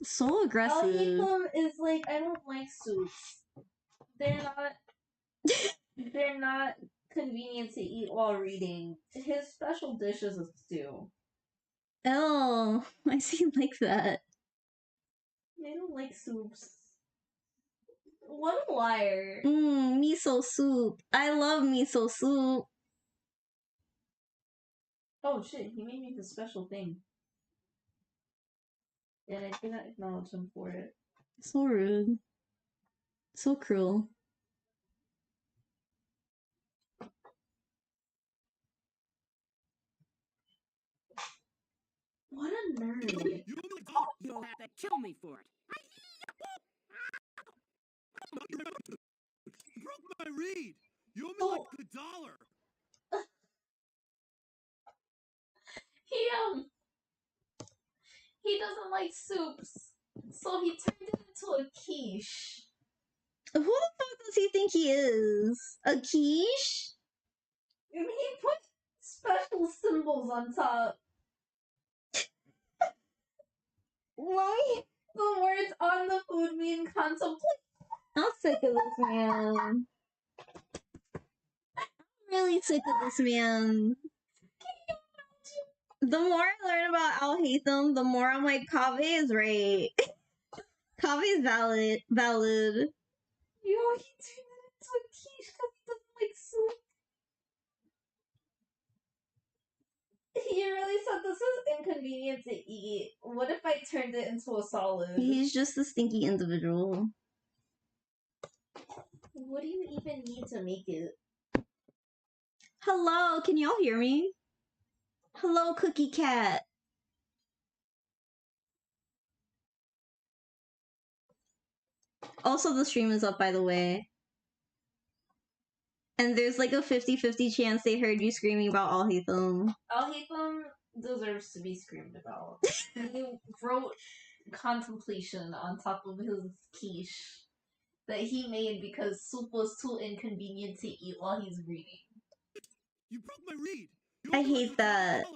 So aggressive. Alhikum is like, I don't like soups. They're not convenient to eat while reading. His special dish is a stew. Oh, I see like that. They don't like soups. What a liar. Miso soup. I love miso soup. Oh shit, he made me the special thing. And I didn't acknowledge him for it. So rude. So cruel. What a nerd. You'll have to kill me for it. You broke my reed. You owe me like $1. He doesn't like soups, so he turned it into a quiche. Who the fuck does he think he is? A quiche? And he put special symbols on top. Mommy, The words on the food mean contemplate. I'm sick of this man. I'm really sick of this man. The more I learn about Al Haytham, the more I'm like, Kaveh is right. Kaveh is valid. Yo, he turned it into a quiche because he doesn't like soup. He really said this is inconvenient to eat. What if I turned it into a solid? He's just a stinky individual. What do you even need to make it? Hello, can y'all hear me? Hello, Cookie Cat. Also, the stream is up, by the way. And there's like a 50-50 chance they heard you screaming about Al Haytham. Al Haytham deserves to be screamed about. He wrote contemplation on top of his quiche that he made because soup was too inconvenient to eat while he's reading. You broke my reed. You I owe me hate like that. $1.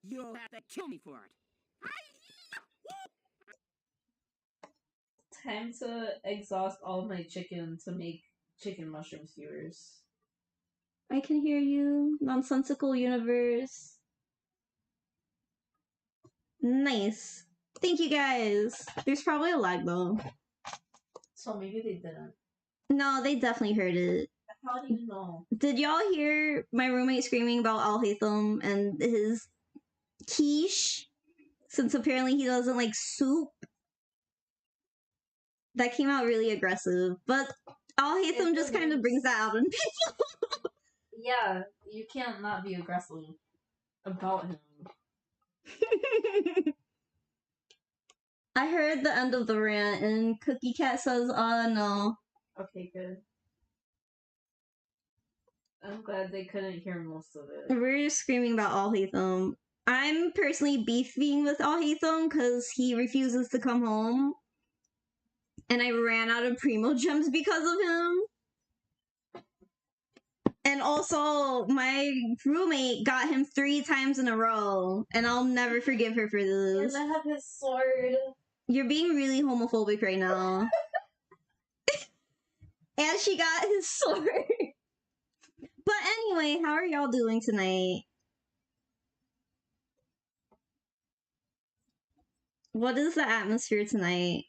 You'll have to kill me for it. Time to exhaust all my chicken to make chicken mushroom skewers. I can hear you. Nonsensical universe. Nice. Thank you guys. There's probably a lag though. So maybe they didn't. No, they definitely heard it. How do you know? Did y'all hear my roommate screaming about Al Haytham and his quiche? Since apparently he doesn't like soup. That came out really aggressive. But Al Haytham just kind of brings that out in people. Yeah, you can't not be aggressive about him. I heard the end of the rant and Cookie Cat says, no. Okay, good. I'm glad they couldn't hear most of it. We're screaming about Al Haytham. I'm personally beefing with Al Haytham because he refuses to come home. And I ran out of Primo gems because of him. And also, my roommate got him 3 times in a row. And I'll never forgive her for this. And I have his sword. You're being really homophobic right now. And she got his sword. But anyway, how are y'all doing tonight? What is the atmosphere tonight?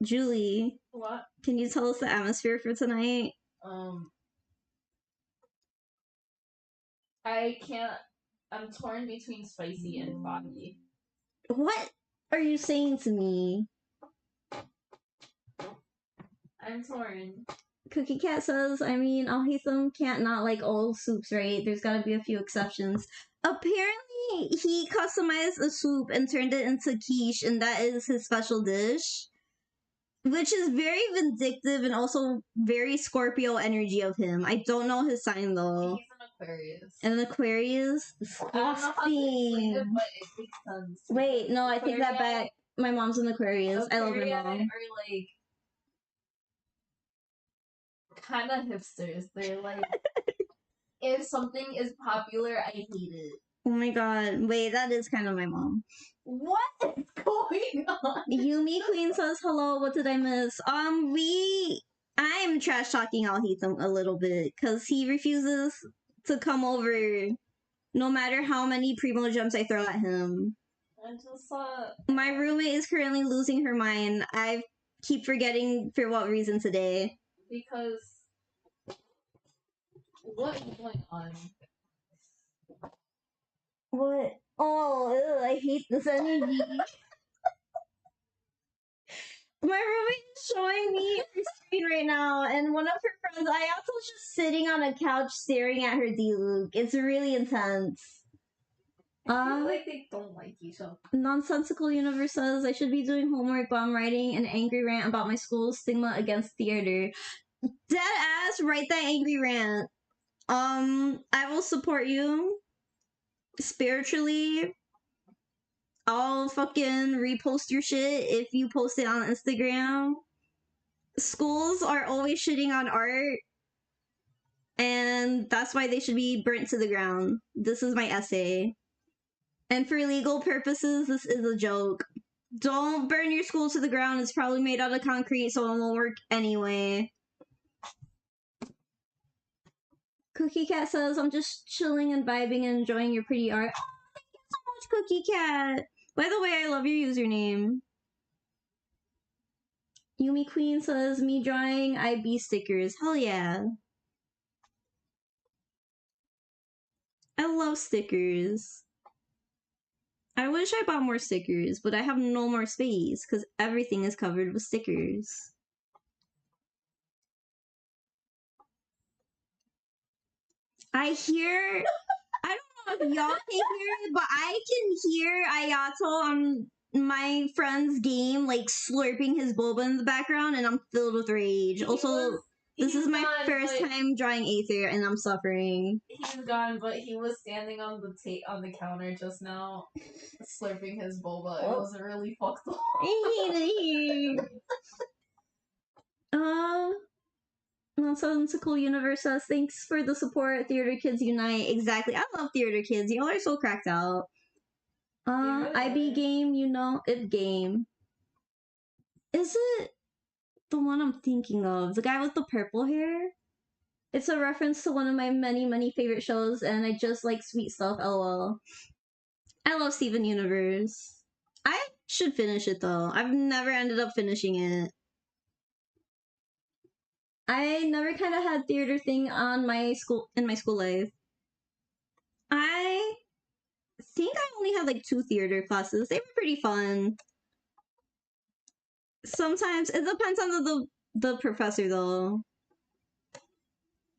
Julie. What? Can you tell us the atmosphere for tonight? I can't. I'm torn between spicy and foggy. What are you saying to me? I'm torn. Cookie Cat says, I mean, Al Haytham can't not like all soups, right? There's gotta be a few exceptions. Apparently, he customized a soup and turned it into quiche, and that is his special dish. Which is very vindictive and also very Scorpio energy of him. I don't know his sign though. He's an Aquarius. An Aquarius? I don't know how to explain it, but it makes sense. Wait, no, I take that back. My mom's an Aquarius. I love my mom. Are like kind of hipsters. They're like, if something is popular, I hate it. Oh my god. Wait, that is kind of my mom. What is going going on? Yumi Queen says hello. What did I miss? I'm trash talking Alhaitham a little bit because he refuses to come over, no matter how many primo gems I throw at him. I just My roommate is currently losing her mind. I keep forgetting for what reason today. because what is going on? What? Oh, I hate this energy. My roommate is showing me her screen right now, and one of her friends, Ayato's just sitting on a couch staring at her D-Luke. It's really intense. I feel like they don't like each other. Nonsensical Universe says I should be doing homework, but I'm writing an angry rant about my school's stigma against theater. Dead ass, write that angry rant. I will support you spiritually. I'll fucking repost your shit if you post it on Instagram. Schools are always shitting on art, and that's why they should be burnt to the ground. This is my essay. And for legal purposes, this is a joke. Don't burn your school to the ground. It's probably made out of concrete, so it won't work anyway. Cookie Cat says, I'm just chilling and vibing and enjoying your pretty art. Oh, thank you so much, Cookie Cat. By the way, I love your username. Yumi Queen says, me drawing IB stickers. Hell yeah. I love stickers. I wish I bought more stickers, but I have no more space because everything is covered with stickers. I don't know if y'all can hear it, but I can hear Ayato on my friend's game, like slurping his boba in the background, and I'm filled with rage. This is my first time drawing Aether, and I'm suffering. He's gone, but he was standing on the counter just now, slurping his boba. It was really fucked up. I hate it here. Nonsensical Universe says, thanks for the support, Theater Kids Unite. Exactly. I love Theater Kids. Y'all are so cracked out. IB game, IP game. Is it the one I'm thinking of? The guy with the purple hair? It's a reference to one of my many, many favorite shows, and I just like sweet stuff, lol. I love Steven Universe. I should finish it, though. I've never ended up finishing it. I never kind of had theater thing in my school life. I think I only had like 2 theater classes. They were pretty fun. Sometimes it depends on the professor, though.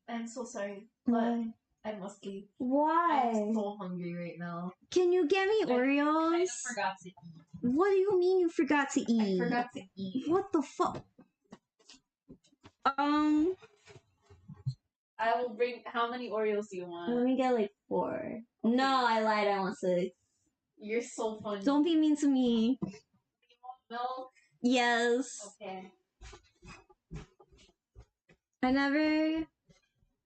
I'm so sorry, but I must leave. Why? I'm so hungry right now. Can you get me Oreos? I just forgot to eat. What do you mean you forgot to eat? I forgot to eat. What the fuck? I will bring. How many Oreos do you want? Let me get like 4. Okay. No, I lied. I want 6. You're so funny. Don't be mean to me. You want milk? Yes. Okay.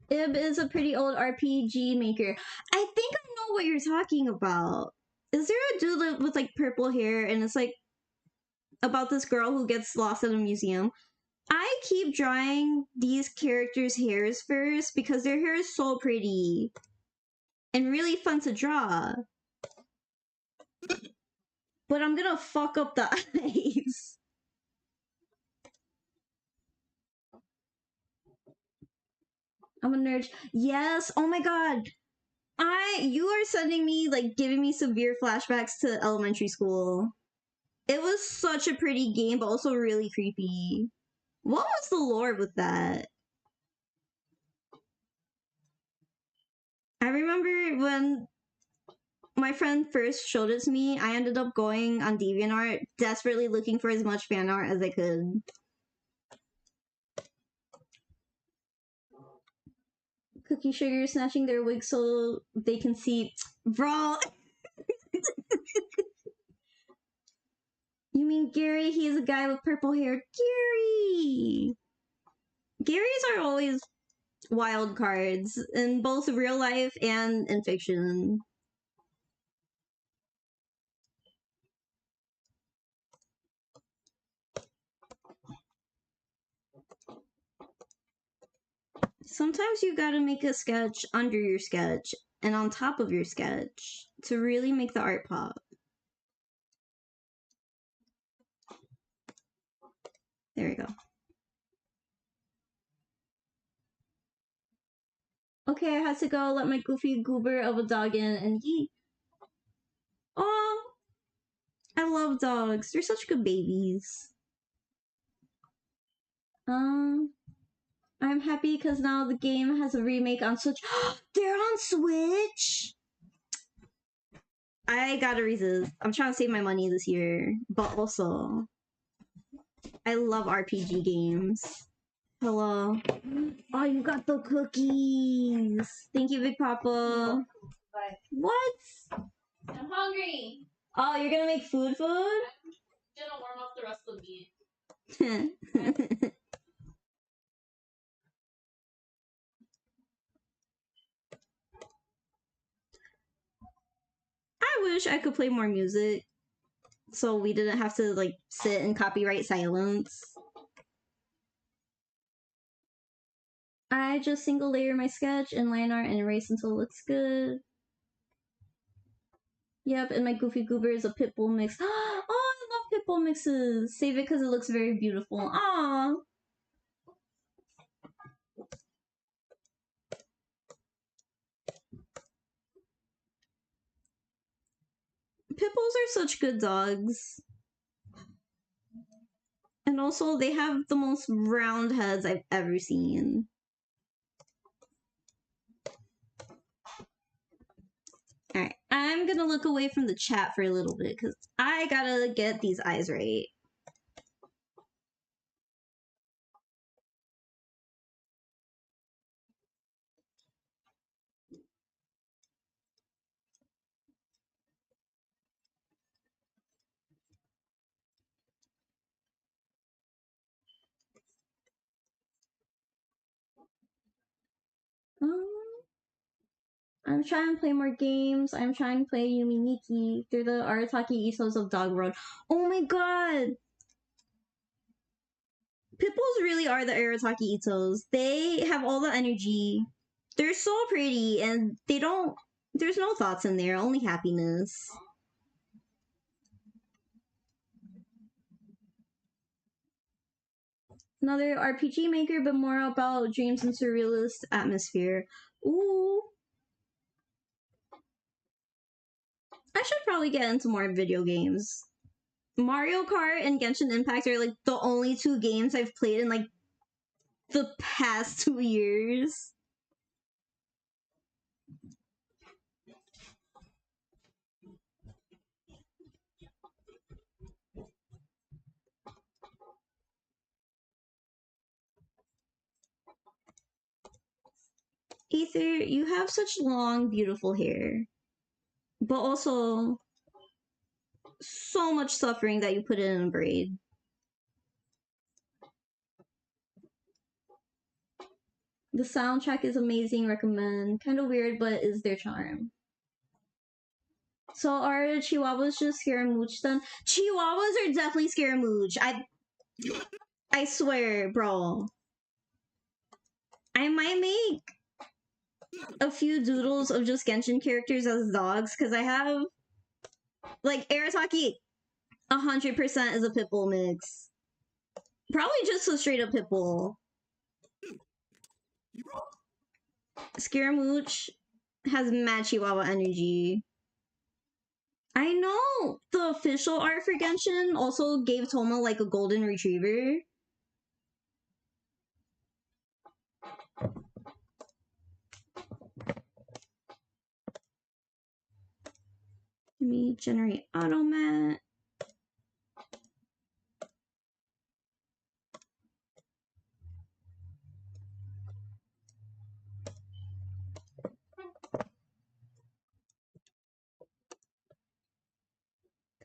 Ib is a pretty old RPG maker. I think I know what you're talking about. Is there a dude with like purple hair and it's like about this girl who gets lost in a museum? I keep drawing these characters' hairs first because their hair is so pretty and really fun to draw. But I'm gonna fuck up the eyes. I'm a nerd. Yes. Oh my god. You are sending me, like, giving me severe flashbacks to elementary school. It was such a pretty game, but also really creepy. What was the lore with that? I remember when my friend first showed it to me, I ended up going on DeviantArt, desperately looking for as much fan art as I could. Cookie Sugar snatching their wig so they can see. Bro! You mean Gary? He's a guy with purple hair. Gary! Garys are always wild cards in both real life and in fiction. Sometimes you gotta make a sketch under your sketch and on top of your sketch to really make the art pop. There we go. Okay, I had to go let my goofy goober of a dog in and he. Oh, I love dogs. They're such good babies. I'm happy because now the game has a remake on Switch. They're on Switch? I gotta resist. I'm trying to save my money this year, but also, I love RPG games. Hello. Oh, you got the cookies. Thank you, Big Papa. Bye. What? I'm hungry. Oh, you're gonna make food? I'm gonna warm up the rest of the meat. I wish I could play more music so we didn't have to like sit in copyright silence. I just single layer my sketch in line art and erase until it looks good. Yep, and my Goofy Goober is a Pitbull mix. Oh, I love Pitbull mixes. Save it because it looks very beautiful. Aww. Pitbulls are such good dogs. And also, they have the most round heads I've ever seen. Alright, I'm gonna look away from the chat for a little bit because I gotta get these eyes right. I'm trying to play more games. I'm trying to play Yumi Nikki. They're the Arataki Isos of Dog World. Oh my god! Pitbulls really are the Arataki Isos. They have all the energy. They're so pretty and they don't... There's no thoughts in there, only happiness. Another RPG maker, but more about dreams and surrealist atmosphere. Ooh. I should probably get into more video games. Mario Kart and Genshin Impact are like the only two games I've played in like the past 2 years. Ether, you have such long, beautiful hair. But also so much suffering that you put it in a braid. The soundtrack is amazing, recommend. Kind of weird, but is their charm. So are Chihuahuas just Scaramouche then? Chihuahuas are definitely Scaramouche. I swear, bro. I might make a few doodles of just Genshin characters as dogs, because I have... Like, Arataki 100% is a Pitbull mix. Probably just a straight up Pitbull. Scaramouche has mad Chihuahua energy. I know! The official art for Genshin also gave Toma like a golden retriever. Let me generate automat.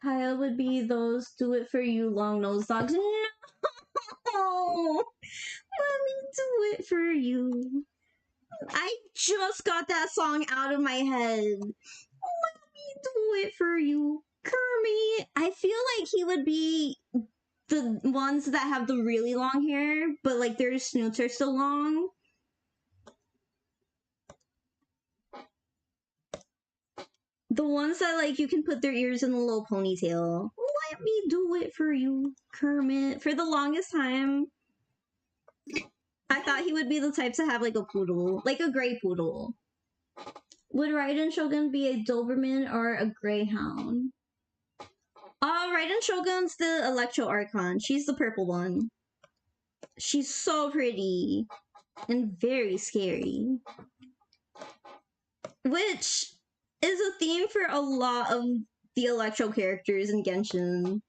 Kaya would be those do it for you long nose dogs. No! Let me do it for you. I just got that song out of my head. Let me do it for you. Kermit. I feel like he would be the ones that have the really long hair, but like their snoots are still long. The ones that like you can put their ears in a little ponytail. Let me do it for you, Kermit. For the longest time, I thought he would be the type to have like a poodle, like a gray poodle. Would Raiden Shogun be a Doberman or a Greyhound? Raiden Shogun's the Electro Archon. She's the purple one. She's so pretty and very scary. Which is a theme for a lot of the Electro characters in Genshin.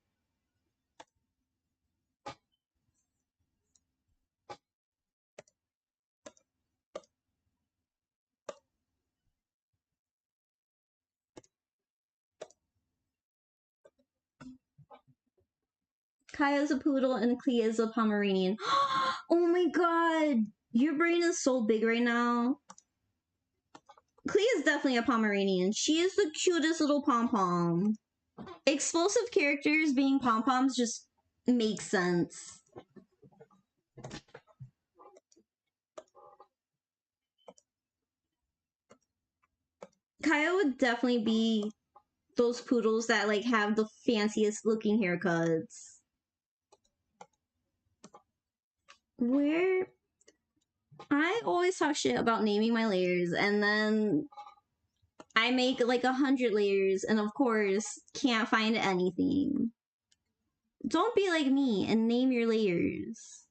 Kaya's a poodle and Clea is a Pomeranian. Oh my god! Your brain is so big right now. Clea is definitely a Pomeranian. She is the cutest little pom-pom. Explosive characters being pom-poms just makes sense. Kaya would definitely be those poodles that like have the fanciest looking haircuts. Where I always talk shit about naming my layers, and then I make like 100 layers, and of course can't find anything. Don't be like me and name your layers.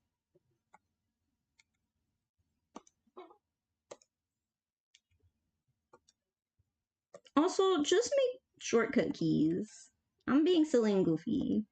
Also, just make shortcut keys. I'm being silly and goofy.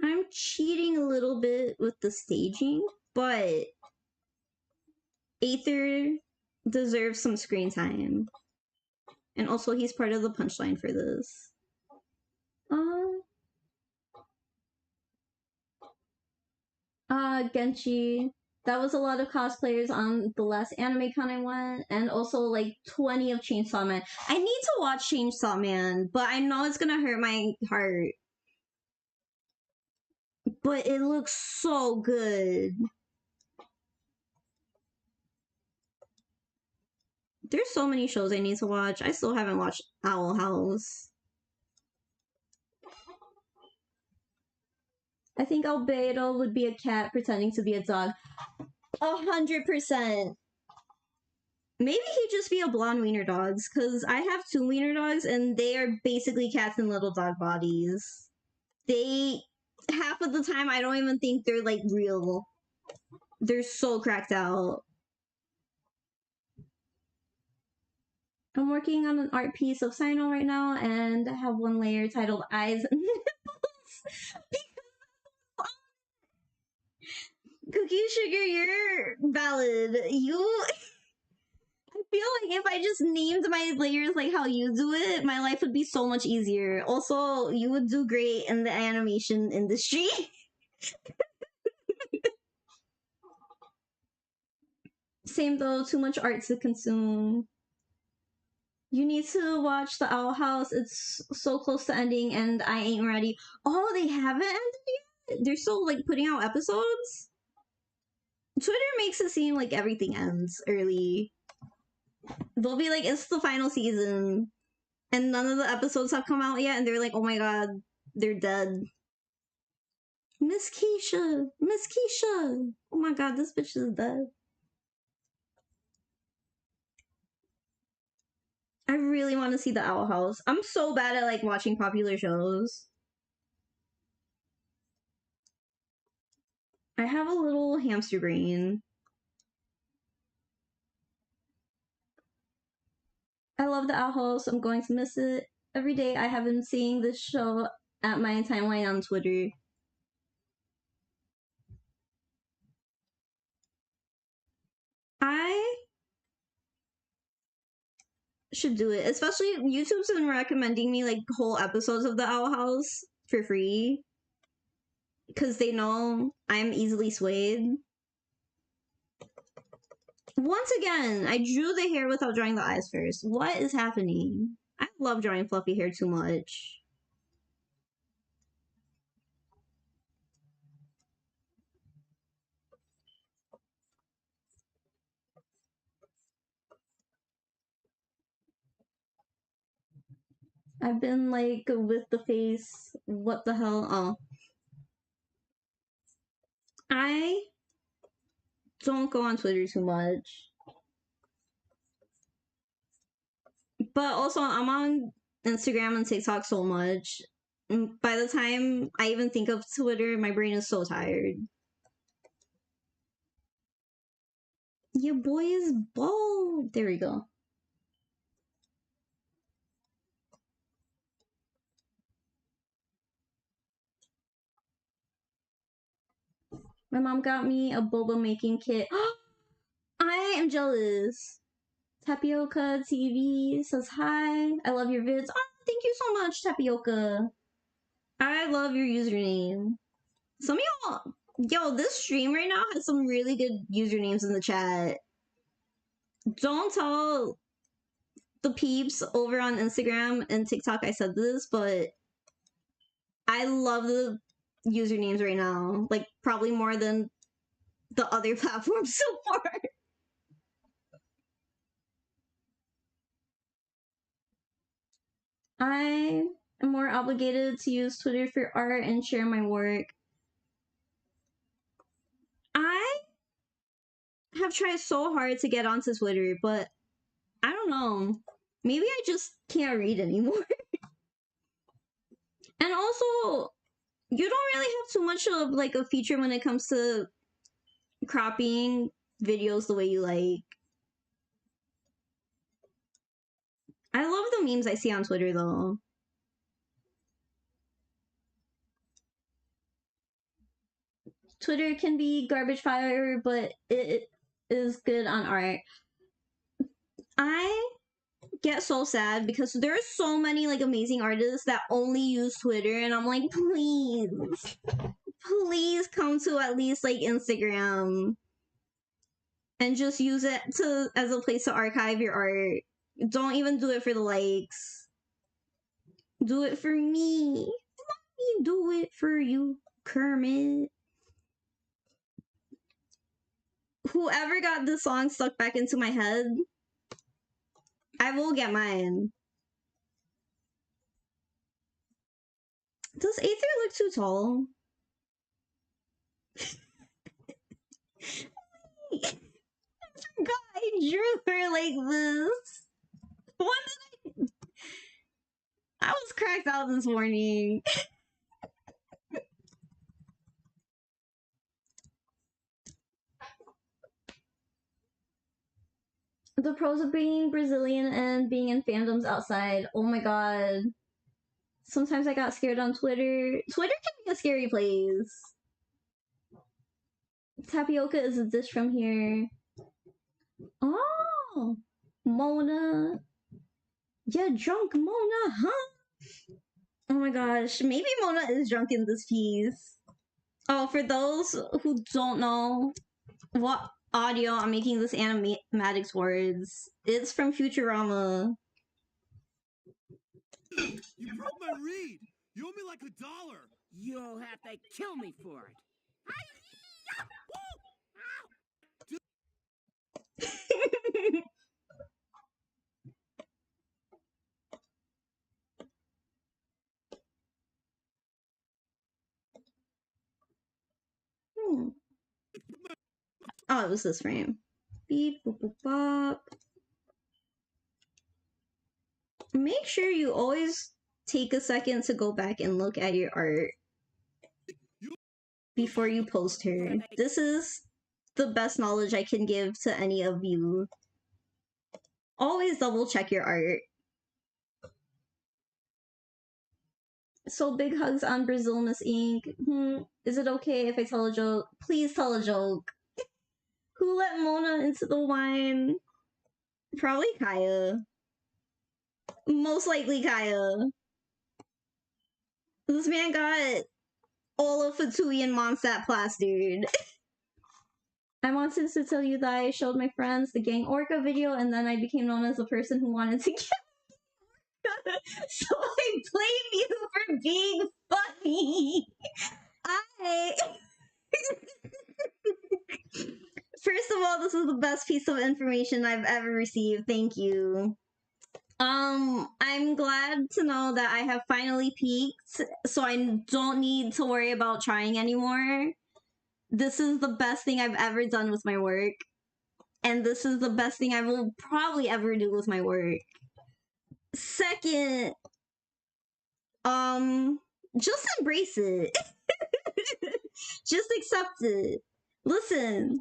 I'm cheating a little bit with the staging, but Aether deserves some screen time. And also, he's part of the punchline for this. Genshi. That was a lot of cosplayers on the last anime con I went, and also like 20 of Chainsaw Man. I need to watch Chainsaw Man, but I know it's gonna hurt my heart. But it looks so good. There's so many shows I need to watch. I still haven't watched Owl House. I think Albedo would be a cat pretending to be a dog. 100%. Maybe he'd just be a blonde wiener dogs, because I have 2 wiener dogs and they are basically cats in little dog bodies. They, half of the time, I don't even think they're like real. They're so cracked out. I'm working on an art piece of Sino right now, and I have one layer titled Eyes and Nipples. Cookie Sugar, you're valid. I feel like if I just named my layers like how you do it, my life would be so much easier. Also, you would do great in the animation industry. Same though, too much art to consume. You need to watch The Owl House. It's so close to ending and I ain't ready. Oh, they haven't ended yet? They're still like putting out episodes? Twitter makes it seem like everything ends early. They'll be like, it's the final season. And none of the episodes have come out yet, and they're like, oh my god, they're dead. Miss Keisha! Miss Keisha! Oh my god, this bitch is dead. I really want to see The Owl House. I'm so bad at like watching popular shows. I have a little hamster brain. I love The Owl House. I'm going to miss it. Every day I have been seeing this show at my timeline on Twitter. I should do it. Especially YouTube's been recommending me like whole episodes of The Owl House for free. Because they know I'm easily swayed. Once again, I drew the hair without drawing the eyes first. What is happening? I love drawing fluffy hair too much. I've been like with the face. What the hell? Oh. I don't go on Twitter too much. But also, I'm on Instagram and TikTok so much. By the time I even think of Twitter, my brain is so tired. Your boy is bald. There we go. My mom got me a boba making kit. I am jealous. Tapioca TV says hi. I love your vids. Oh, thank you so much, Tapioca. I love your username. Some of y'all, yo, this stream right now has some really good usernames in the chat. Don't tell the peeps over on Instagram and TikTok I said this, but I love the usernames right now. Like, probably more than the other platforms so far. I am more obligated to use Twitter for art and share my work. I have tried so hard to get onto Twitter, but I don't know. Maybe I just can't read anymore. And also, you don't really have too much of like a feature when it comes to cropping videos the way you like. I love the memes I see on Twitter though. Twitter can be garbage fire, but it is good on art. I get so sad because there are so many like amazing artists that only use Twitter, and I'm like, please come to at least like Instagram and just use it to as a place to archive your art. Don't even do it for the likes. Do it for me. Let me do it for you, Kermit. Whoever got this song stuck back into my head, I will get mine. Does Aether look too tall? God, I drew her like this. What did I was cracked out this morning. The pros of being Brazilian and being in fandoms outside. Oh my god. Sometimes I got scared on Twitter. Twitter can be a scary place. Tapioca is a dish from here. Oh, Mona. Yeah, drunk Mona, huh? Oh my gosh, maybe Mona is drunk in this piece. Oh, for those who don't know what audio I'm making this animatics words, it's from Futurama. You broke my reed. You owe me like $1. You'll have to kill me for it. Oh, it was this frame. Beep, boop, boop, bop. Make sure you always take a second to go back and look at your art before you post her. This is the best knowledge I can give to any of you. Always double check your art. So big hugs on Brazil, Miss Ink. Is it okay if I tell a joke? Please tell a joke. Who let Mona into the wine? Probably Kaya. Most likely Kaya. This man got all of Fatui and Mondstadt plastered. I wanted to tell you that I showed my friends the Gang Orca video, and then I became known as a person who wanted to get. So I blame you for being funny. I. First of all, this is the best piece of information I've ever received. Thank you. I'm glad to know that I have finally peaked, so I don't need to worry about trying anymore. This is the best thing I've ever done with my work, and this is the best thing I will probably ever do with my work. Second, just embrace it. Just accept it. Listen,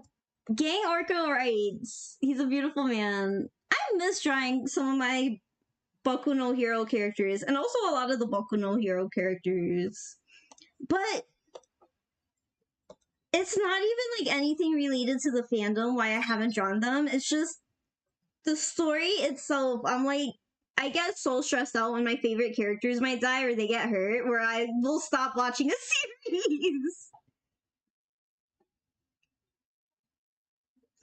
Gang Orca writes, he's a beautiful man. I miss drawing some of my Boku no Hero characters, and also a lot of the Boku no Hero characters. But it's not even like anything related to the fandom why I haven't drawn them. It's just the story itself. I'm like, I get so stressed out when my favorite characters might die or they get hurt, where I will stop watching a series.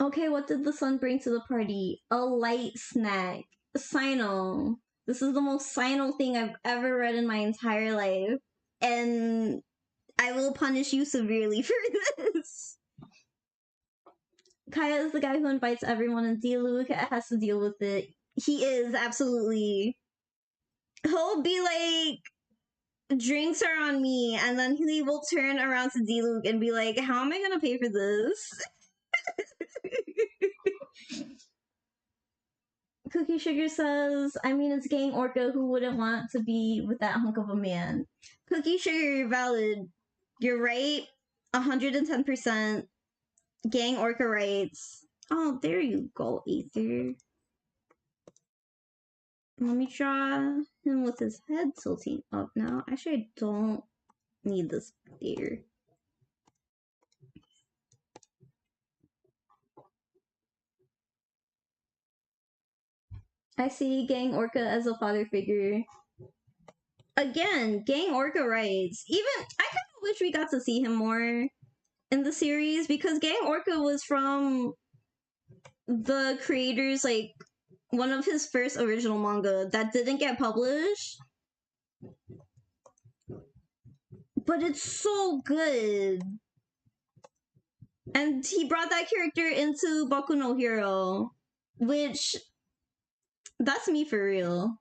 Okay, what did the sun bring to the party? A light snack. Sino. This is the most Sino thing I've ever read in my entire life. And I will punish you severely for this. Kaya is the guy who invites everyone, and Diluc has to deal with it. He is, absolutely. He'll be like, drinks are on me, and then he will turn around to Diluc and be like, how am I gonna pay for this? Cookie Sugar says, I mean, it's Gang Orca, who wouldn't want to be with that hunk of a man? Cookie Sugar, you're valid. You're right. 110%. Gang Orca writes. Oh, there you go, Aether. Let me draw him with his head tilting up now. Actually, I don't need this there. I see Gang Orca as a father figure. Again, Gang Orca writes. Even, I kind of wish we got to see him more in the series, because Gang Orca was from the creators, like, one of his first original manga that didn't get published. But it's so good. And he brought that character into Boku no Hero, which, that's me for real.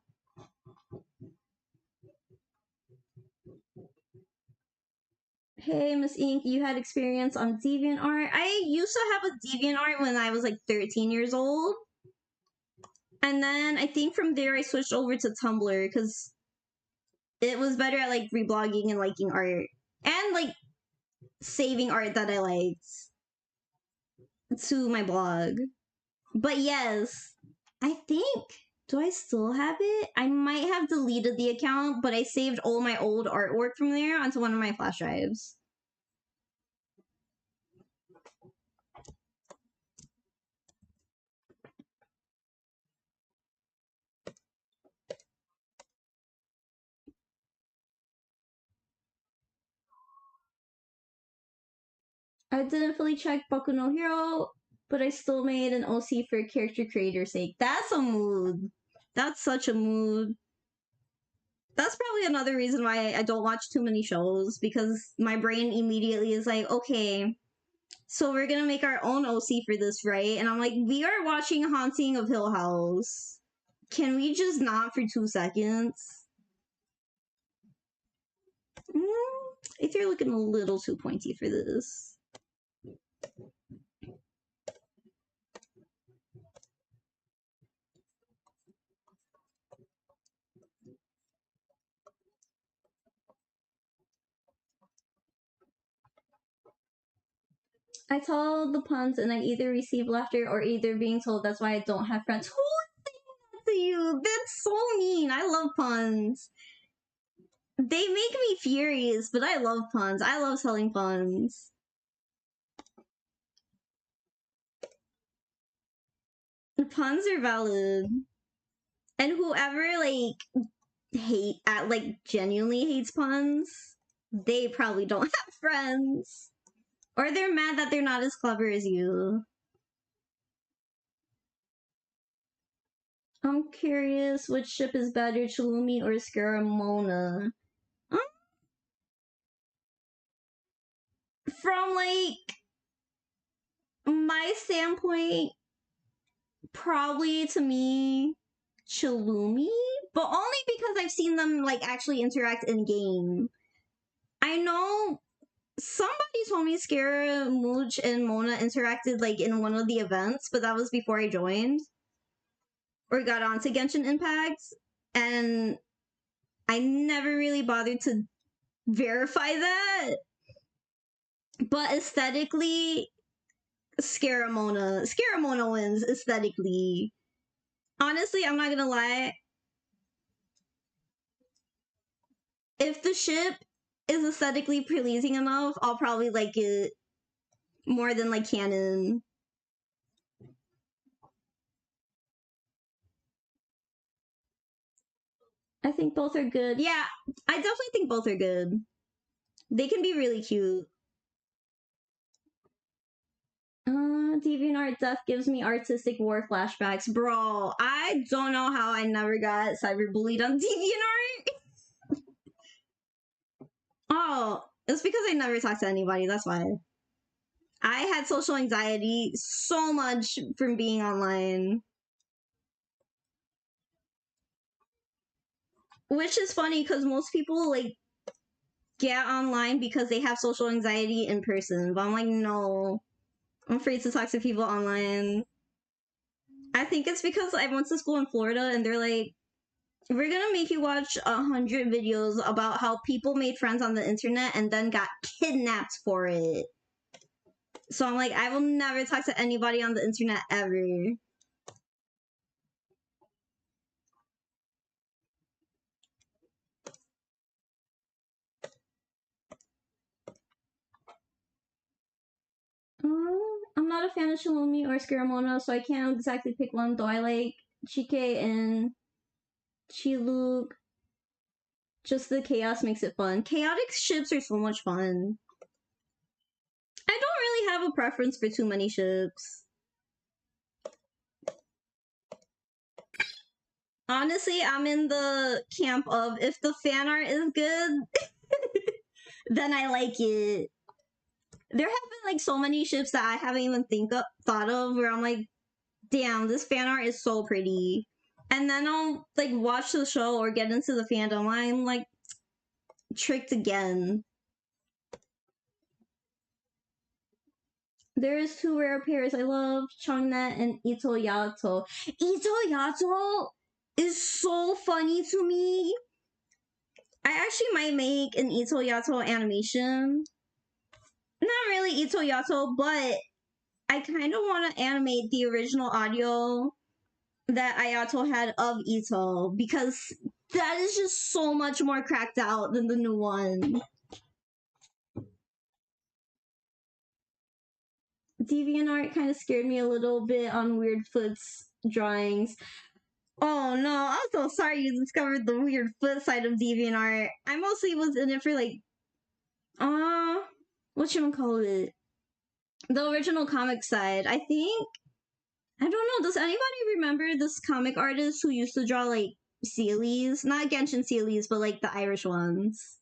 Hey, Miss Ink, you had experience on DeviantArt. I used to have a DeviantArt when I was like 13 years old. And then I think from there I switched over to Tumblr because it was better at like reblogging and liking art. And like saving art that I liked to my blog. But yes, I think, do I still have it? I might have deleted the account, but I saved all my old artwork from there onto one of my flash drives. I didn't fully check Boku no Hero, but I still made an OC for character creator's sake. That's a mood. That's such a mood. That's probably another reason why I don't watch too many shows, because my brain immediately is like, okay, so we're gonna make our own OC for this, right? And I'm like, we are watching Haunting of Hill House. Can we just not for 2 seconds? If you're looking a little too pointy for this. I tell the puns and I either receive laughter or either being told that's why I don't have friends. Who is saying that to you? That's so mean. I love puns. They make me furious, but I love puns. I love telling puns. Puns are valid. And whoever genuinely hates puns, they probably don't have friends. Or they're mad that they're not as clever as you. I'm curious which ship is better, Chilumi or Scaramona? From like my standpoint, probably to me, Chilumi, but only because I've seen them like actually interact in game. I know somebody told me Scaramouche and Mona interacted like in one of the events, but that was before I joined or got onto Genshin Impact, and I never really bothered to verify that. But aesthetically, Scaramona wins aesthetically. Honestly, I'm not gonna lie. If the ship is aesthetically pleasing enough, I'll probably like it more than like canon. I think both are good. Yeah, I definitely think both are good. They can be really cute. DeviantArt Death gives me artistic war flashbacks. Bro, I don't know how I never got cyberbullied on DeviantArt. Oh, it's because I never talked to anybody, that's why. I had social anxiety so much from being online. Which is funny because most people like get online because they have social anxiety in person. But I'm like, no. I'm afraid to talk to people online. I think it's because I went to school in Florida and they're like, we're gonna make you watch 100 videos about how people made friends on the internet and then got kidnapped for it. So I'm like, I will never talk to anybody on the internet ever. I'm not a fan of Shalomi or Scaramona, so I can't exactly pick one, though I like Chike and Chiluk. Just the chaos makes it fun. Chaotic ships are so much fun. I don't really have a preference for too many ships. Honestly, I'm in the camp of if the fan art is good, then I like it. There have been like so many ships that I haven't even thought of where I'm like, damn, this fan art is so pretty. And then I'll like watch the show or get into the fandom. I'm like tricked again. There's two rare pairs I love, Changnet and Itoyato. Itoyato is so funny to me. I actually might make an Itoyato animation. Not really Itoyato, but I kind of want to animate the original audio that Ayato had of Ito because that is just so much more cracked out than the new one. DeviantArt kind of scared me a little bit on Weirdfoot's drawings. Oh no, I'm so sorry you discovered the Weirdfoot side of DeviantArt. I mostly was in it for like, whatchamacallit? The original comic side. I think, I don't know, does anybody remember this comic artist who used to draw like Sealies? Not Genshin Sealies, but like the Irish ones.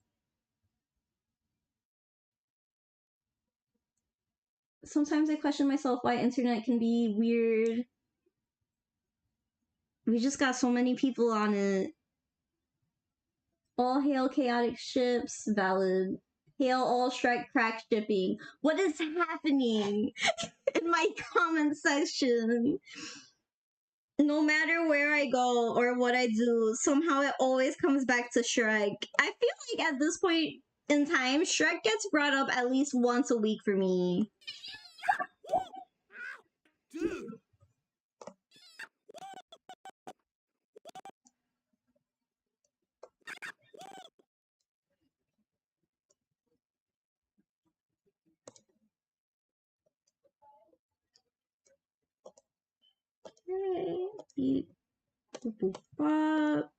Sometimes I question myself why internet can be weird. We just got so many people on it. All hail chaotic ships, valid. Hail all strike crack shipping. What is happening in my comment section? No matter where I go or what I do, somehow it always comes back to Shrek. I feel like at this point in time, Shrek gets brought up at least once a week for me. Dude, Beep, boop, boop, bop.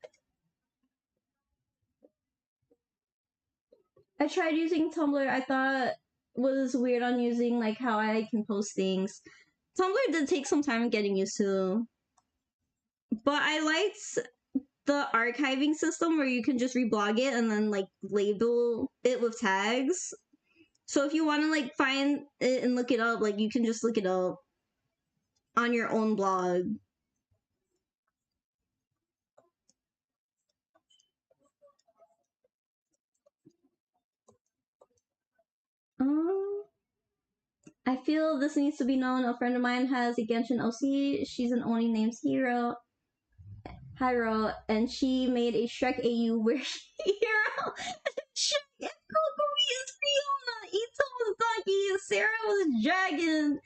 I tried using Tumblr. I thought was weird on using like how I can post things. Tumblr did take some time getting used to, but I liked the archiving system where you can just reblog it and then like label it with tags. So if you want to like find it and look it up, like you can just look it up on your own blog. I feel this needs to be known. A friend of mine has a Genshin OC. She's an Oni named Hiro, and she made a Shrek AU where Hiro, Shrek, and Kokumi is Fiona, Ito was Donkey, Sarah was Dragon.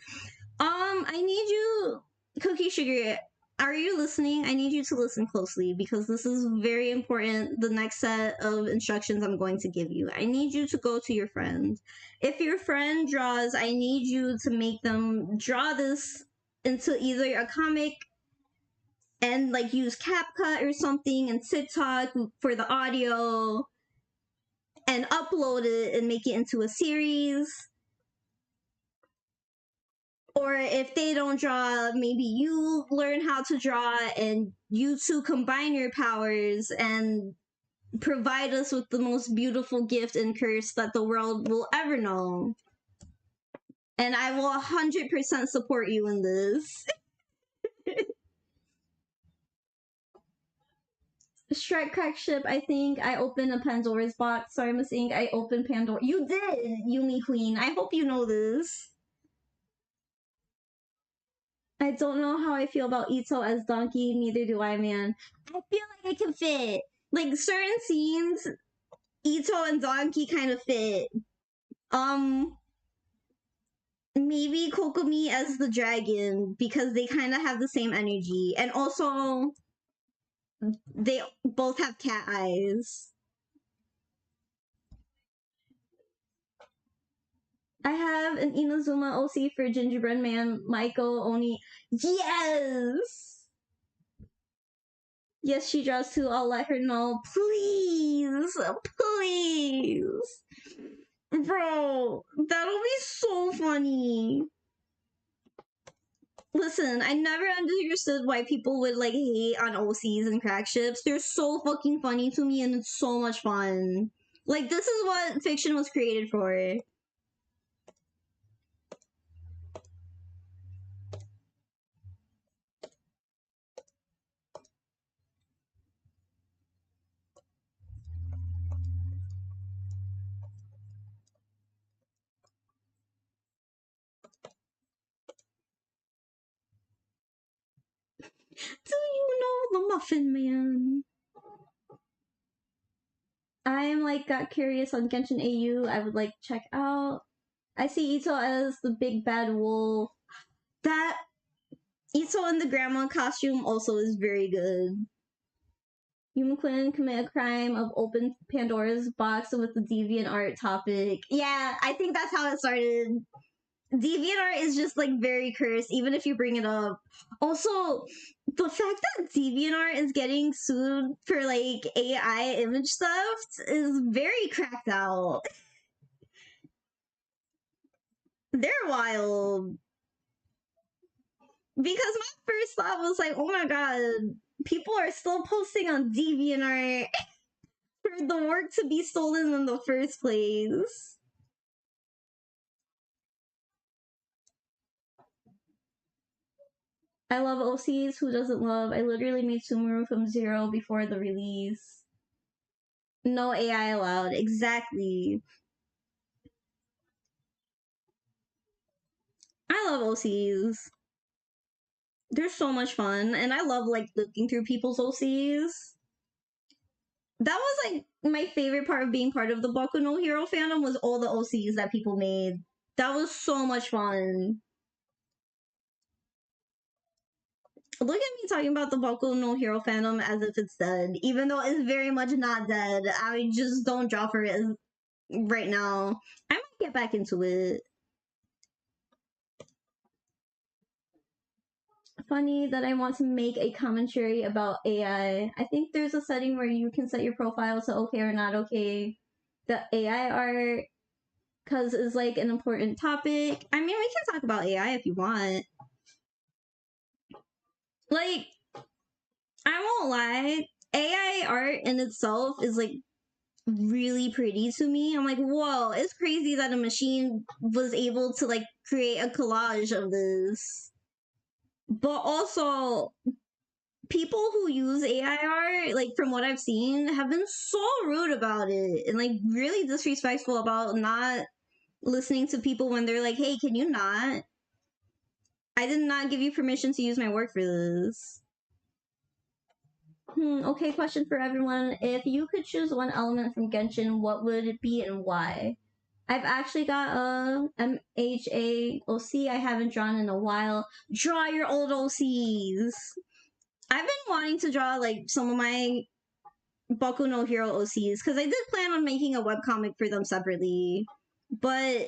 I need you, Cookie Sugar. Are you listening? I need you to listen closely because this is very important. The next set of instructions I'm going to give you. I need you to go to your friend. If your friend draws, I need you to make them draw this into either a comic and like use CapCut or something and TikTok for the audio and upload it and make it into a series. Or if they don't draw, maybe you learn how to draw and you two combine your powers and provide us with the most beautiful gift and curse that the world will ever know. And I will 100% support you in this. Shrek Crack Ship, I think I opened a Pandora's box. Sorry, Miss Ink, I opened Pandora. You did, Yumi Queen. I hope you know this. I don't know how I feel about Ito as Donkey, neither do I, man. I feel like it can fit. Like, certain scenes, Ito and Donkey kind of fit. Maybe Kokomi as the dragon, because they kind of have the same energy. And also, they both have cat eyes. I have an Inazuma OC for Gingerbread Man, Michael Oni. Yes! Yes, she draws too. I'll let her know. Please! Please! Bro, that'll be so funny. Listen, I never understood why people would like hate on OCs and crack ships. They're so fucking funny to me and it's so much fun. Like, this is what fiction was created for. Do you know the Muffin Man? I'm like got curious on Genshin AU. I would like check out. I see Ito as the big bad wolf. That Ito in the grandma costume also is very good. Human Quinn commit a crime of open Pandora's box with the deviant art topic. Yeah, I think that's how it started. DeviantArt is just like very cursed, even if you bring it up. Also, the fact that DeviantArt is getting sued for like AI image theft is very cracked out. They're wild. Because my first thought was like, oh my god, people are still posting on DeviantArt for the work to be stolen in the first place. I love OCs. Who doesn't love? I literally made Sumeru from zero before the release. No AI allowed. Exactly. I love OCs. They're so much fun, and I love like looking through people's OCs. That was like my favorite part of being part of the Boku no Hero fandom was all the OCs that people made. That was so much fun. Look at me talking about the Boku no Hero fandom as if it's dead, even though it's very much not dead. I just don't draw for it right now. I might get back into it. Funny that I want to make a commentary about AI. I think there's a setting where you can set your profile to okay or not okay. The AI art because it's like an important topic. I mean, we can talk about AI if you want. Like, I won't lie, AI art in itself is like really pretty to me. I'm like, whoa, it's crazy that a machine was able to like create a collage of this. But also, people who use AI art, like from what I've seen, have been so rude about it and like really disrespectful about not listening to people when they're like, hey, can you not? I did not give you permission to use my work for this. Okay, question for everyone. If you could choose one element from Genshin, what would it be and why? I've actually got a MHA OC I haven't drawn in a while. Draw your old OCs! I've been wanting to draw like some of my Boku no Hero OCs because I did plan on making a webcomic for them separately. But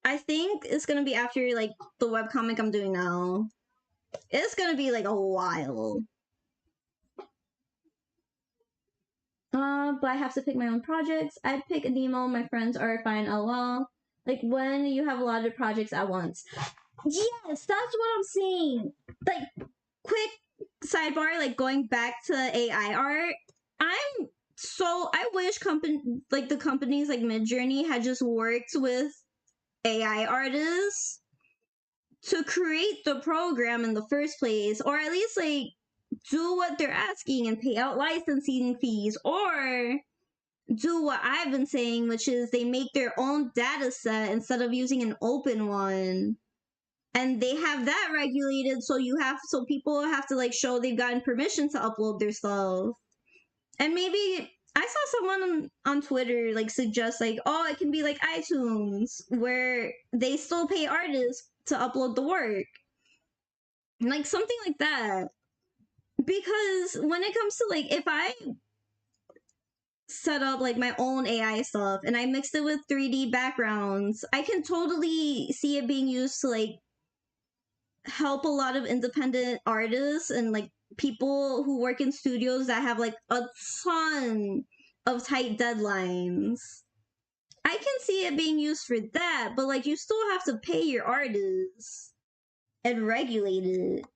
I think it's gonna be after like the webcomic I'm doing now. It's gonna be like a while. But I have to pick my own projects. I'd pick Nemo, my friends are fine, lol. Like when you have a lot of projects at once. Yes, that's what I'm saying. Like, quick sidebar, like going back to AI art. I wish the companies like Midjourney had just worked with AI artists to create the program in the first place, or at least like do what they're asking and pay out licensing fees, or do what I've been saying, which is they make their own data set instead of using an open one. And they have that regulated, so people have to like show they've gotten permission to upload their stuff. And maybe I saw someone on Twitter like suggest like, oh, it can be like iTunes where they still pay artists to upload the work. Like something like that. Because when it comes to like, if I set up like my own AI stuff and I mixed it with 3D backgrounds, I can totally see it being used to like help a lot of independent artists and like people who work in studios that have like a ton of tight deadlines. I can see it being used for that, but like you still have to pay your artists and regulate it.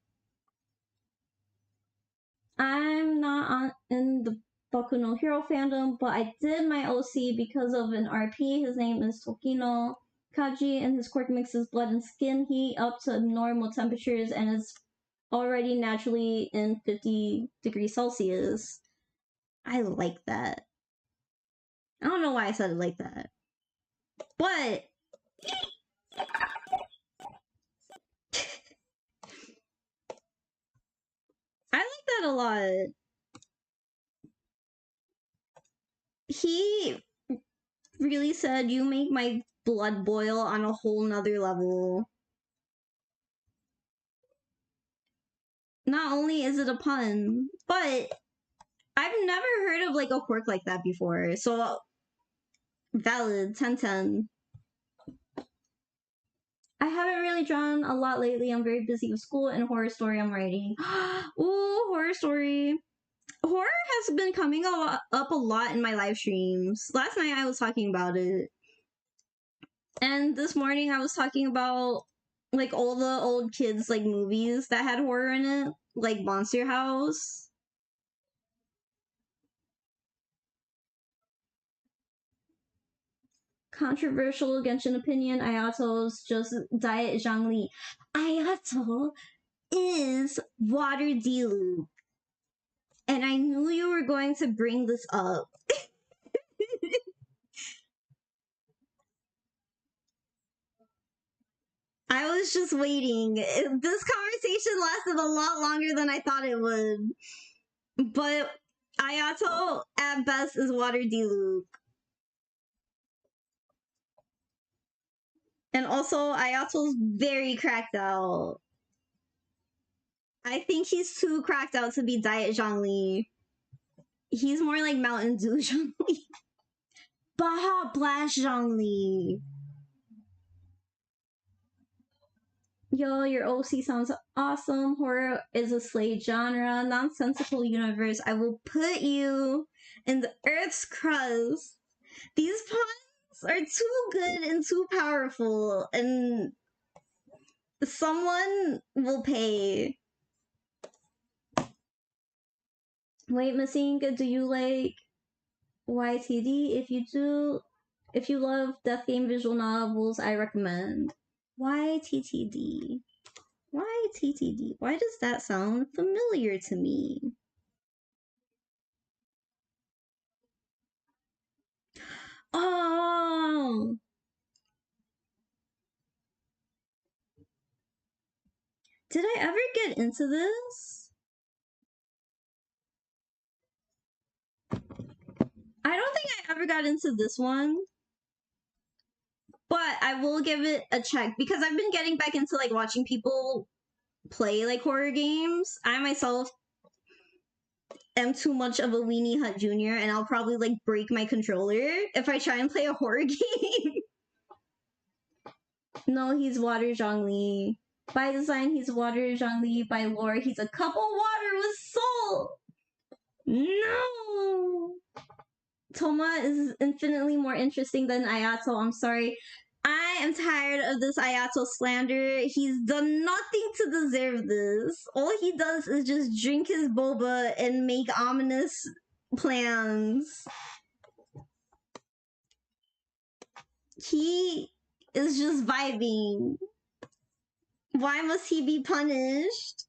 I'm not in the Boku no Hero fandom, but I did my OC because of an RP. His name is Tokino Kaji, and his quirk mixes blood and skin heat up to normal temperatures and is already naturally in 50 degrees Celsius. I like that. I don't know why I said it like that. But I like that a lot. He really said, you make my blood boil on a whole nother level. Not only is it a pun, but I've never heard of like a quirk like that before. So valid, 10/10. I haven't really drawn a lot lately. I'm very busy with school and horror story I'm writing. Ooh, horror story. Horror has been coming up a lot in my live streams. Last night I was talking about it. And this morning I was talking about like all the old kids like movies that had horror in it, like Monster House. Controversial Genshin opinion, Ayato's just diet Zhangli. Ayato is water Diluc. And I knew you were going to bring this up. I was just waiting. This conversation lasted a lot longer than I thought it would. But Ayato, at best, is water Diluc. And also, Ayato's very cracked out. I think he's too cracked out to be Diet Zhongli. He's more like Mountain Dew Zhongli. Baja Blast Zhongli. Yo, your OC sounds awesome. Horror is a slate genre, nonsensical universe. I will put you in the Earth's crust. These puns parents are too good and too powerful, and someone will pay. Wait, Missing, do you like YTD? If you love Death Game visual novels, I recommend YTTD. YTTD. Why does that sound familiar to me? Oh! Did I ever get into this? I don't think I ever got into this one. But I will give it a check because I've been getting back into like watching people play like horror games. I myself am too much of a Weenie Hut Jr. and I'll probably like break my controller if I try and play a horror game. No, he's Water Zhongli. By design, he's Water Zhongli. By lore, he's a cup of water with soul. No! Toma is infinitely more interesting than Ayato. I'm sorry. I am tired of this Ayato slander. He's done nothing to deserve this. All he does is just drink his boba and make ominous plans. He is just vibing. Why must he be punished?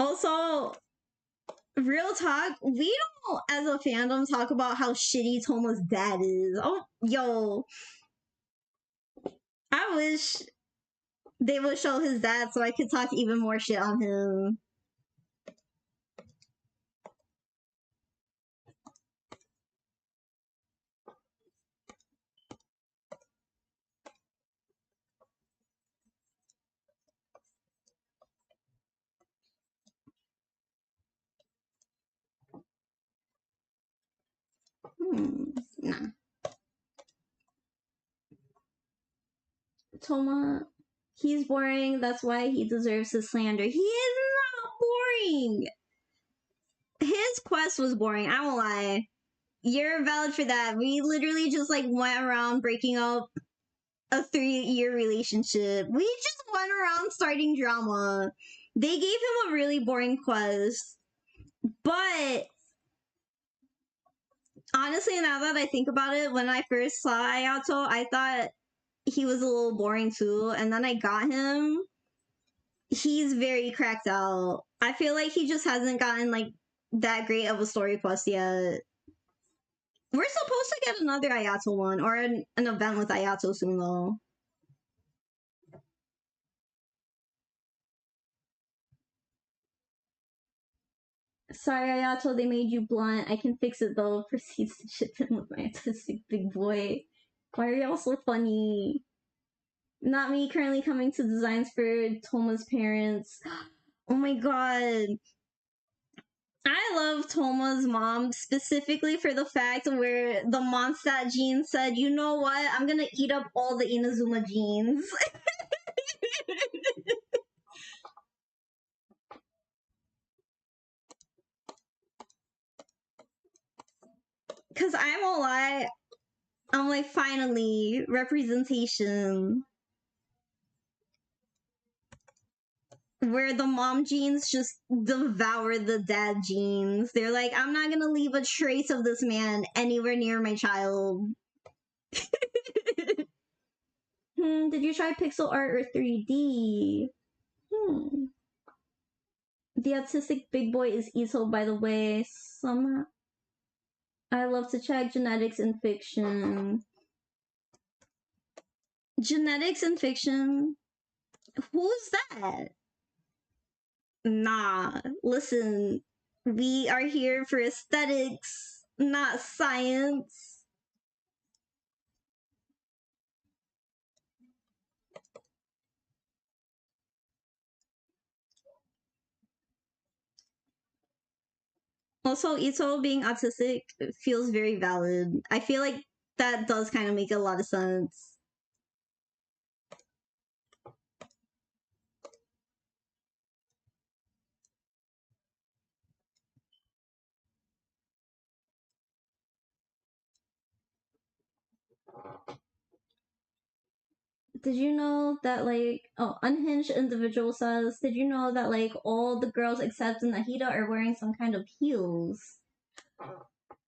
Also, real talk, we don't, as a fandom, talk about how shitty Toma's dad is. Oh, yo. I wish they would show his dad so I could talk even more shit on him. Nah. Toma, he's boring. That's why he deserves his slander. He is not boring. His quest was boring. I won't lie. You're valid for that. We literally just like went around breaking up a 3-year relationship. We just went around starting drama. They gave him a really boring quest. But honestly, now that I think about it, when I first saw Ayato, I thought he was a little boring too. And then I got him. He's very cracked out. I feel like he just hasn't gotten like that great of a story quest yet. We're supposed to get another Ayato one or an event with Ayato soon though. Sorry, Ayato, they made you blunt. I can fix it though. Proceeds to ship in with my autistic big boy. Why are y'all so funny? Not me currently coming to designs for Toma's parents. Oh my god. I love Toma's mom specifically for the fact where the Mondstadt gene said, you know what? I'm gonna eat up all the Inazuma genes. Cause I won't lie, I'm like, finally, representation. Where the mom genes just devour the dad genes. They're like, I'm not gonna leave a trace of this man anywhere near my child. Did you try pixel art or 3D? The autistic big boy is Ito, by the way. Somehow. I love to check genetics in fiction. Genetics in fiction? Who's that? Nah, listen, we are here for aesthetics, not science. Also, Ito being autistic feels very valid. I feel like that does kind of make a lot of sense. did you know that Unhinged Individual says, did you know that all the girls except Nahida are wearing some kind of heels?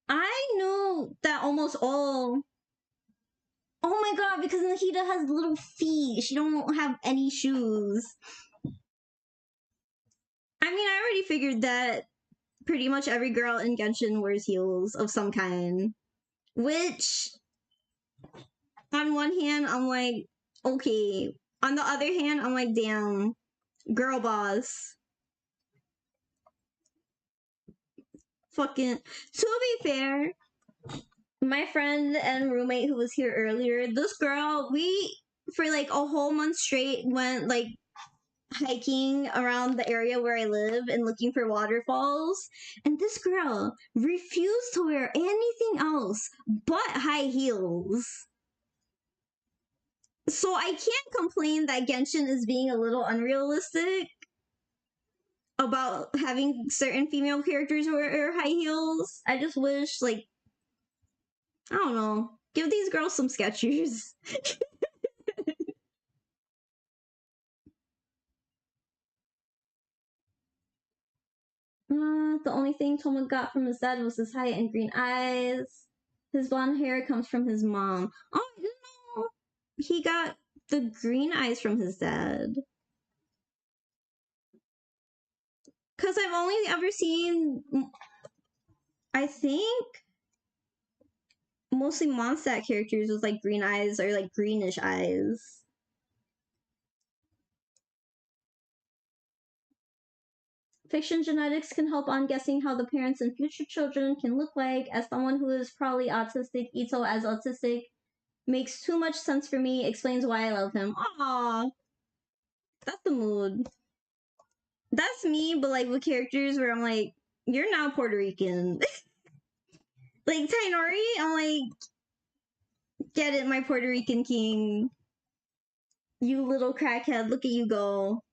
I knew that almost all. Oh my god, because Nahida has little feet. She don't have any shoes. I mean, I already figured that pretty much every girl in Genshin wears heels of some kind. Which, on one hand, I'm like, okay. On the other hand, I'm like, damn, girl boss. Fucking. To be fair, my friend and roommate who was here earlier, this girl, we, for a whole month straight, went hiking around the area where I live and looking for waterfalls. And this girl refused to wear anything else but high heels. So I can't complain that Genshin is being a little unrealistic about having certain female characters wear high heels. I just wish, I don't know, give these girls some Skechers. The only thing Toma got from his dad was his height and green eyes. His blonde hair comes from his mom. Oh, no! He got the green eyes from his dad. Because I've only ever seen, I think, mostly Mondstadt characters with green eyes or greenish eyes. Fiction genetics can help on guessing how the parents and future children can look like. As someone who is probably autistic, Ito as autistic makes too much sense for me, explains why I love him. Aww. That's the mood. That's me, but with characters where I'm like, you're now Puerto Rican. Tainori, I'm like, get it, my Puerto Rican king. You little crackhead, look at you go.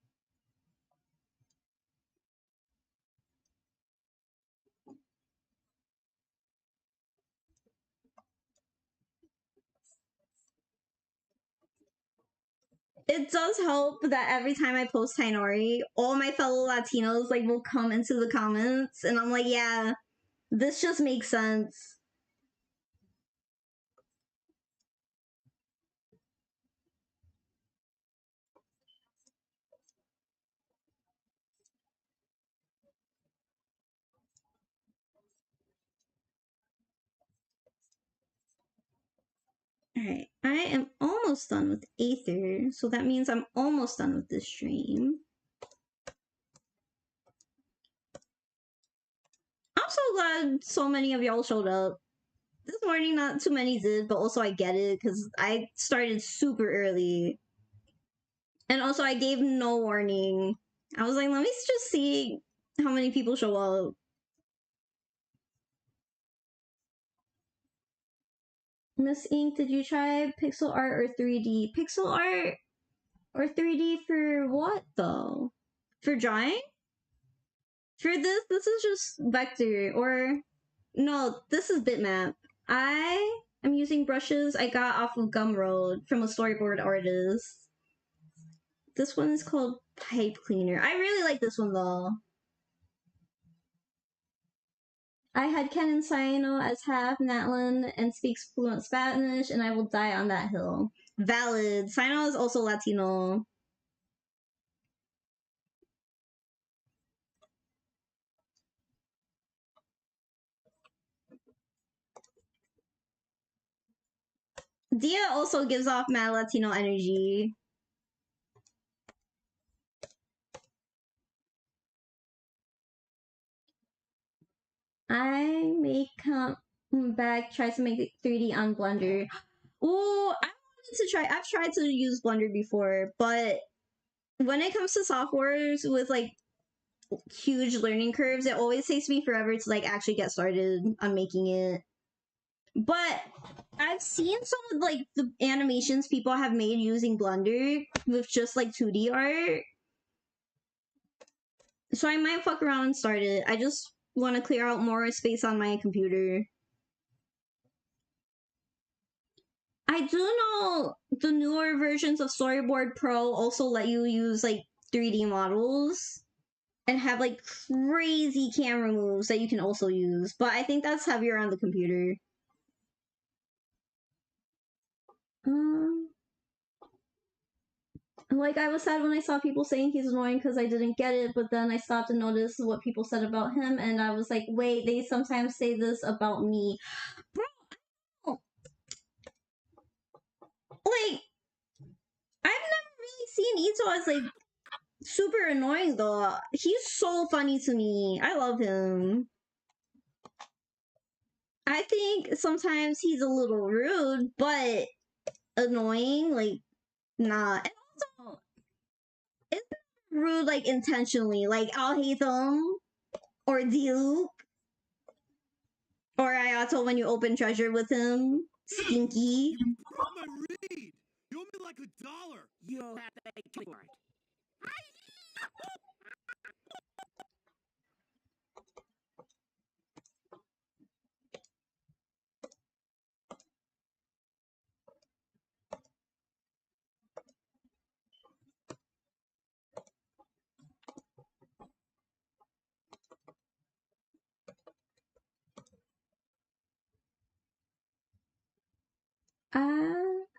It does help that every time I post Tainori, all my fellow Latinos will come into the comments, and I'm like, yeah, this just makes sense. Alright, I am almost done with Aether, so that means I'm almost done with this stream. I'm so glad so many of y'all showed up. This morning, not too many did, but also I get it, because I started super early. And also, I gave no warning. I was like, let me just see how many people show up. Miss Ink, did you try pixel art or 3D? Pixel art or 3D for what, though? For drawing? For this is just vector, or... No, this is bitmap. I am using brushes I got off of Gumroad from a storyboard artist. This one is called Pipe Cleaner. I really like this one, though. I had Ken Saino as half Natlin and speaks fluent Spanish, and I will die on that hill. Valid. Saino is also Latino. Dia also gives off mad Latino energy. I may come back, try to make it 3D on Blender. Ooh, I wanted to try. I've tried to use Blender before, but when it comes to softwares with huge learning curves, it always takes me forever to actually get started on making it. But I've seen some of the animations people have made using Blender with just 2D art. So I might fuck around and start it. I just want to clear out more space on my computer. I do know the newer versions of Storyboard Pro also let you use like 3D models and have like crazy camera moves that you can also use, but I think that's heavier on the computer. Like, I was sad when I saw people saying he's annoying because I didn't get it, but then I stopped and noticed what people said about him, and I was like, wait, they sometimes say this about me. Bro, like, I've never really seen Ito as, like, super annoying, though. He's so funny to me. I love him. I think sometimes he's a little rude, but annoying, like, nah. And also, it's rude, like, intentionally. Like, I'll hate them, or Duke, or Ayato when you open treasure with him. Stinky. You broke my reed. You owe me like $1. You'll have to kill me for it.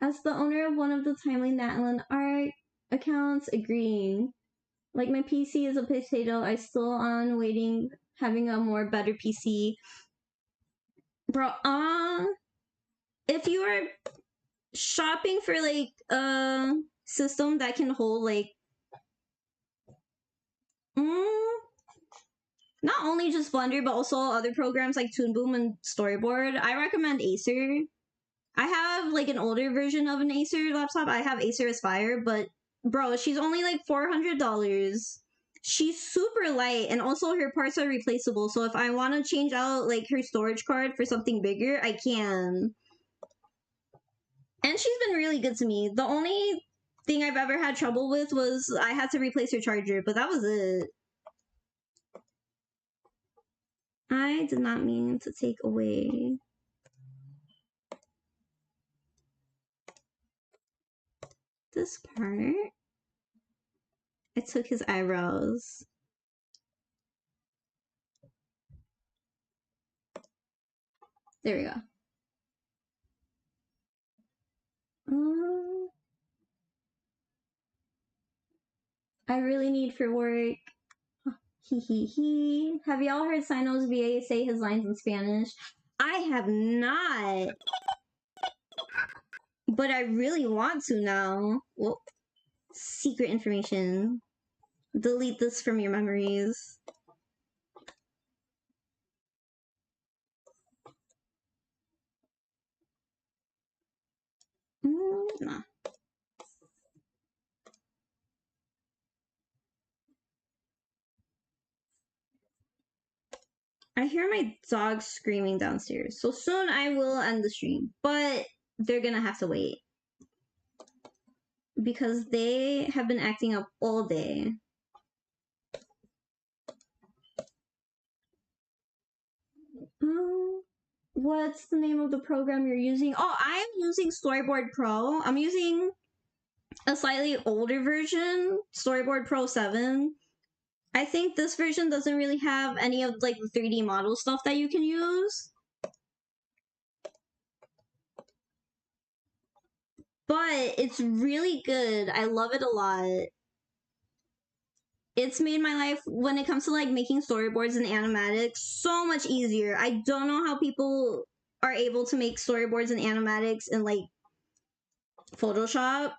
As the owner of one of the Timely Natlin art accounts, agreeing. Like, my PC is a potato. I still on waiting, having a more better PC. Bro, if you are shopping for like a system that can hold like not only just Blender but also other programs like Toon Boom and Storyboard, I recommend Acer. I have like an older version of an Acer laptop. I have Acer Aspire, but bro, she's only like $400. She's super light and also her parts are replaceable. So if I want to change out like her storage card for something bigger, I can. And she's been really good to me. The only thing I've ever had trouble with was I had to replace her charger, but that was it. I did not mean to take away. This part. I took his eyebrows. There we go. I really need for work. He he he. Have y'all heard Sino's VA say his lines in Spanish? I have not. But I really want to now. Well, secret information. Delete this from your memories. Nah. I hear my dog screaming downstairs, so soon I will end the stream, but they're gonna have to wait because they have been acting up all day. What's the name of the program you're using? Oh, I'm using Storyboard Pro. I'm using a slightly older version, Storyboard Pro 7. I think this version doesn't really have any of like the 3D model stuff that you can use. But it's really good. I love it a lot. It's made my life, when it comes to like making storyboards and animatics, so much easier. I don't know how people are able to make storyboards and animatics in like Photoshop.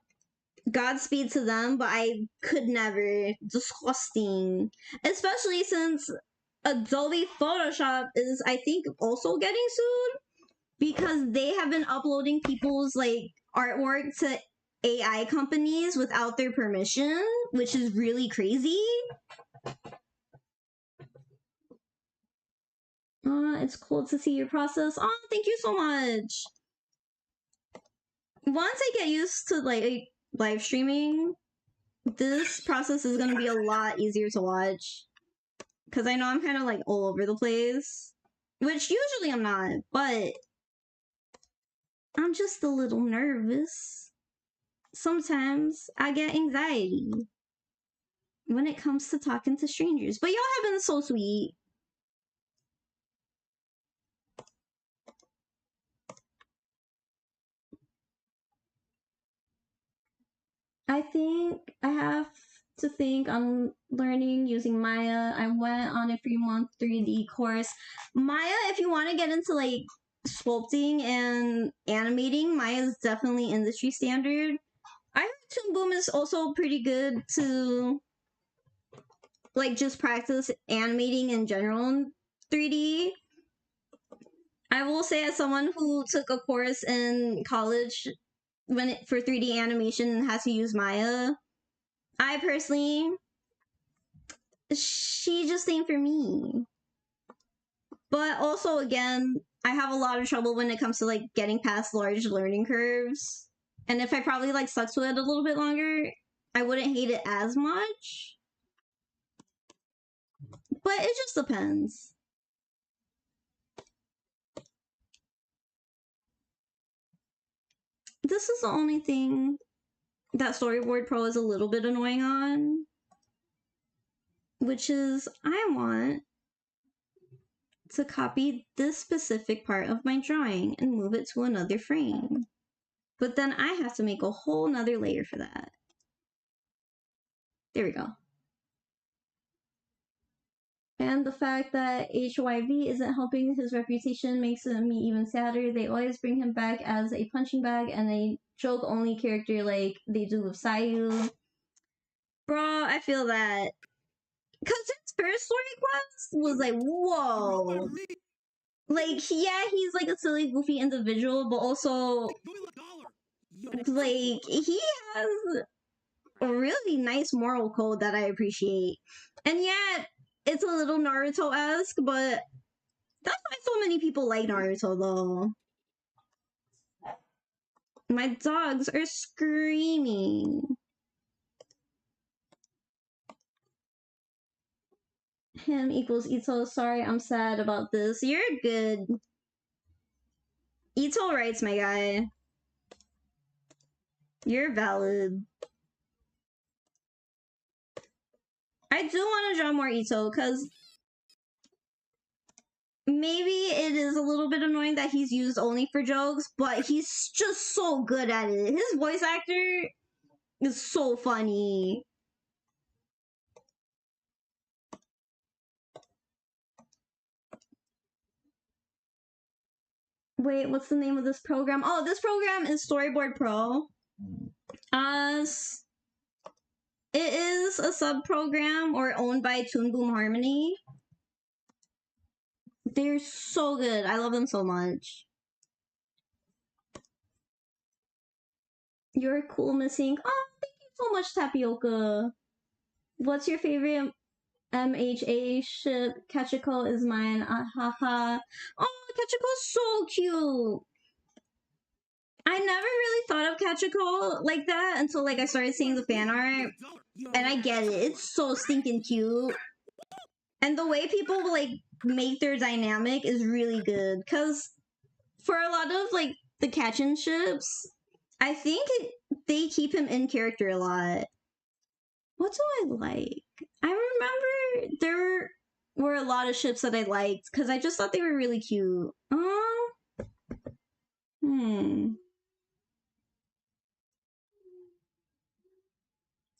Godspeed to them, but I could never. Disgusting. Especially since Adobe Photoshop is, I think, also getting sued because they have been uploading people's like artwork to AI companies without their permission, which is really crazy. It's cool to see your process. Oh, thank you so much. Once I get used to like live streaming, this process is gonna be a lot easier to watch. Because I know I'm kind of like all over the place. Which usually I'm not, but I'm just a little nervous. Sometimes I get anxiety when it comes to talking to strangers. But y'all have been so sweet. I think I have to think on learning using Maya. I went on a 3-month 3D course. Maya, if you want to get into like sculpting and animating, Maya is definitely industry standard. I heard Toon Boom is also pretty good to like just practice animating in general in 3D. I will say, as someone who took a course in college for 3D animation and has to use Maya, I personally, she just ain't for me. But also, again, I have a lot of trouble when it comes to like getting past large learning curves. And if I probably like stuck to it a little bit longer, I wouldn't hate it as much. But it just depends. This is the only thing that Storyboard Pro is a little bit annoying on, which is I want to copy this specific part of my drawing and move it to another frame. But then I have to make a whole nother layer for that. There we go. And the fact that HYV isn't helping his reputation makes me even sadder. They always bring him back as a punching bag and a joke-only character like they do with Sayu. Bro, I feel that. Because his first story quest was like, whoa. Like, yeah, he's like a silly, goofy individual, but also, like, he has a really nice moral code that I appreciate. And yet, it's a little Naruto-esque, but that's why so many people like Naruto, though. My dogs are screaming. Him equals Ito. Sorry, I'm sad about this. You're good. Ito writes, my guy. You're valid. I do want to draw more Ito, because maybe it is a little bit annoying that he's used only for jokes, but he's just so good at it. His voice actor is so funny. Wait, what's the name of this program? Oh, this program is Storyboard Pro. It is a sub-program or owned by Toon Boom Harmony. They're so good. I love them so much. You're cool, missing. Oh, thank you so much, Tapioca. What's your favorite MHA ship? Kachiko is mine. Haha. Oh, Kachiko's so cute. I never really thought of Kachiko like that until like I started seeing the fan art. And I get it. It's so stinking cute. And the way people like make their dynamic is really good. Cause for a lot of like the Kachin ships, I think they keep him in character a lot. What do I like? I remember there were a lot of ships that I liked because I just thought they were really cute.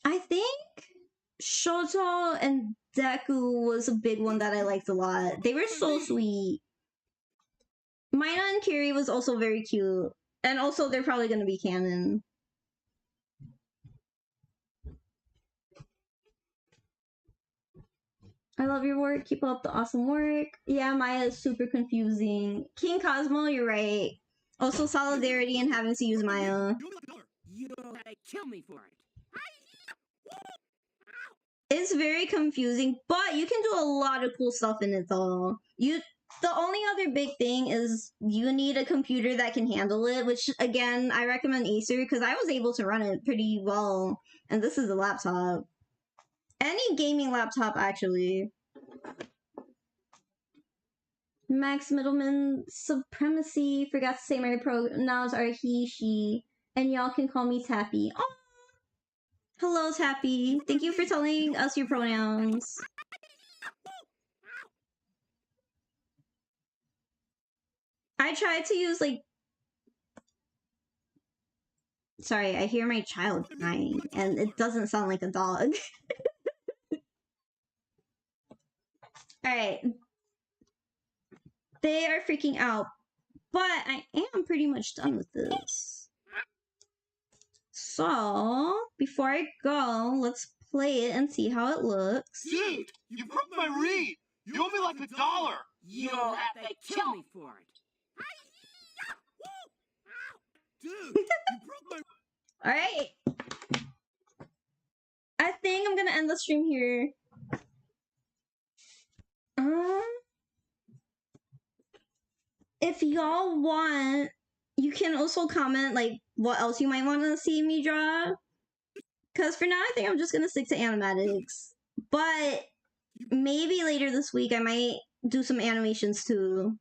I think Shoto and Deku was a big one that I liked a lot. They were so sweet. Mina and Kiri was also very cute. And also, they're probably going to be canon. I love your work. Keep up the awesome work. Yeah, Maya is super confusing. King Cosmo, you're right. Also, solidarity and having to use Maya. You gotta kill me for it. It's very confusing, but you can do a lot of cool stuff in it, though. The only other big thing is you need a computer that can handle it, which, again, I recommend Acer, because I was able to run it pretty well, and this is a laptop. Any gaming laptop, actually. Max Middleman supremacy. Forgot to say my pronouns are he, she, and y'all can call me Tappy. Oh, hello, Tappy. Thank you for telling us your pronouns. I tried to use like. Sorry, I hear my child crying, and it doesn't sound like a dog. Alright. They are freaking out, but I am pretty much done with this. So, before I go, let's play it and see how it looks. Dude, you broke my reed. You owe me like $1. You'll have to kill me for it. Dude, you broke my. Alright. I think I'm gonna end the stream here. If y'all want, you can also comment like what else you might want to see me draw. Cause for now, I think I'm just gonna stick to animatics. But maybe later this week, I might do some animations too.